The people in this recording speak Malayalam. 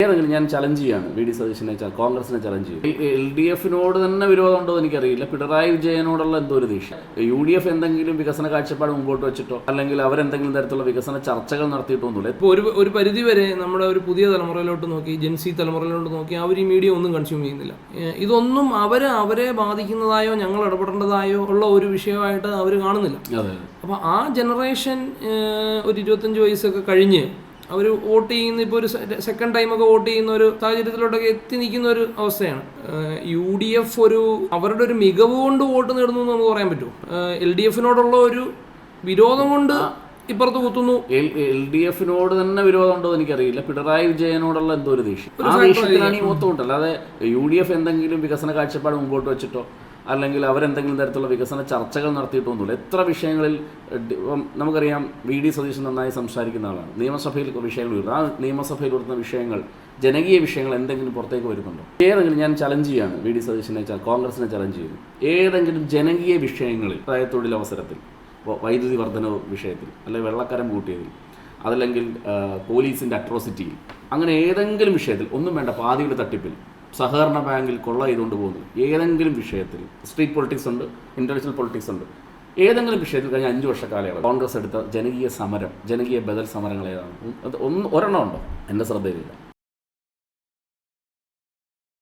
ഏതെങ്കിലും ഞാൻ ചലഞ്ച് ചെയ്യാണ് വി.ഡി. സതീശനെ, കോൺഗ്രസിനെ ചലഞ്ച് ചെയ്യും. LDF-നോട് തന്നെ വിരോധമുണ്ടോ എന്ന് എനിക്കറിയില്ല. പിണറായി വിജയനോടുള്ള എന്തോ ഒരു ദേഷ്യം. UDF എന്തെങ്കിലും വികസന കാഴ്ചപ്പാട് മുമ്പോട്ട് വെച്ചിട്ടോ അല്ലെങ്കിൽ അവരെന്തെങ്കിലും തരത്തിലുള്ള വികസന ചർച്ചകൾ നടത്തിയിട്ടൊന്നുമില്ല. ഇപ്പോൾ ഒരു പരിധി വരെ നമ്മുടെ ഒരു പുതിയ തലമുറയിലോട്ട് നോക്കി, ജെൻസി തലമുറയിലോട്ട് നോക്കി അവർ ഈ മീഡിയ ഒന്നും കൺസ്യൂം ചെയ്യുന്നില്ല. ഇതൊന്നും അവരെ ബാധിക്കുന്നതായോ ഞങ്ങൾ ഇടപെടേണ്ടതായോ ഉള്ള ഒരു വിഷയമായിട്ട് അവർ കാണുന്നില്ല. അപ്പോൾ ആ ജനറേഷൻ ഒരു 25 വയസ്സൊക്കെ കഴിഞ്ഞ് അവർ വോട്ട് ചെയ്യുന്ന, ഇപ്പോൾ ഒരു സെക്കൻഡ് ടൈമൊക്കെ വോട്ട് ചെയ്യുന്ന ഒരു സാഹചര്യത്തിലോട്ടൊക്കെ എത്തി നിൽക്കുന്ന ഒരു അവസ്ഥയാണ്. UDF അവരുടെ ഒരു മികവ് കൊണ്ട് വോട്ട് നേടുന്നു എന്ന് നമുക്ക് പറയാൻ പറ്റുമോ? LDF-നോടുള്ള ഒരു വിരോധം കൊണ്ട് ഇപ്പുറത്ത് കുത്തുന്നു. LDF-നോട് തന്നെ വിരോധമുണ്ടോ എന്ന് എനിക്കറിയില്ല. പിണറായി വിജയനോടുള്ള എന്തോ ഒരു ദേഷ്യം. ആ ദേഷ്യത്തിലാണ് ഈ മൊത്തമുണ്ട്. അല്ലാതെ UDF എന്തെങ്കിലും വികസന കാഴ്ചപ്പാട് മുമ്പോട്ട് വെച്ചിട്ടോ അല്ലെങ്കിൽ അവരെന്തെങ്കിലും തരത്തിലുള്ള വികസന ചർച്ചകൾ നടത്തിയിട്ടൊന്നുമില്ല. എത്ര വിഷയങ്ങളിൽ നമുക്കറിയാം, വി.ഡി. സതീശൻ നന്നായി സംസാരിക്കുന്ന ആളാണ്. നിയമസഭയിൽ വിഷയങ്ങൾ വരുന്നു. ആ നിയമസഭയിൽ വരുന്ന വിഷയങ്ങൾ, ജനകീയ വിഷയങ്ങൾ എന്തെങ്കിലും പുറത്തേക്ക് വരുന്നുണ്ടോ? ഏതെങ്കിലും ഞാൻ ചലഞ്ച് ചെയ്യാണ് വി.ഡി. സതീശനെ, കോൺഗ്രസിനെ ചലഞ്ച് ചെയ്യുന്നു. ഏതെങ്കിലും ജനകീയ വിഷയങ്ങളിൽ, അതായത് തൊഴിലവസരത്തിൽ, വൈദ്യുതി വർധന വിഷയത്തിൽ, അല്ലെങ്കിൽ വെള്ളക്കരം കൂട്ടിയതിൽ, അതല്ലെങ്കിൽ പോലീസിൻ്റെ അട്രോസിറ്റിയിൽ, അങ്ങനെ ഏതെങ്കിലും വിഷയത്തിൽ, ഒന്നും വേണ്ട പാതിയുടെ തട്ടിപ്പിൽ, സഹകരണ ബാങ്കിൽ കൊള്ള ചെയ്തുകൊണ്ട് പോകുന്നു, ഏതെങ്കിലും വിഷയത്തിൽ, സ്ട്രീറ്റ് പൊളിറ്റിക്സ് ഉണ്ട്, ഇൻ്റലക്ച്വൽ പൊളിറ്റിക്സ് ഉണ്ട്, ഏതെങ്കിലും വിഷയത്തിൽ കഴിഞ്ഞ 5 വർഷക്കാലയളവ് കോൺഗ്രസ് എടുത്ത ജനകീയ സമരം, ജനകീയ ബദൽ സമരങ്ങൾ ഏതാണ്? ഒരെണ്ണം ഉണ്ടോ? എൻ്റെ ശ്രദ്ധയിലില്ല.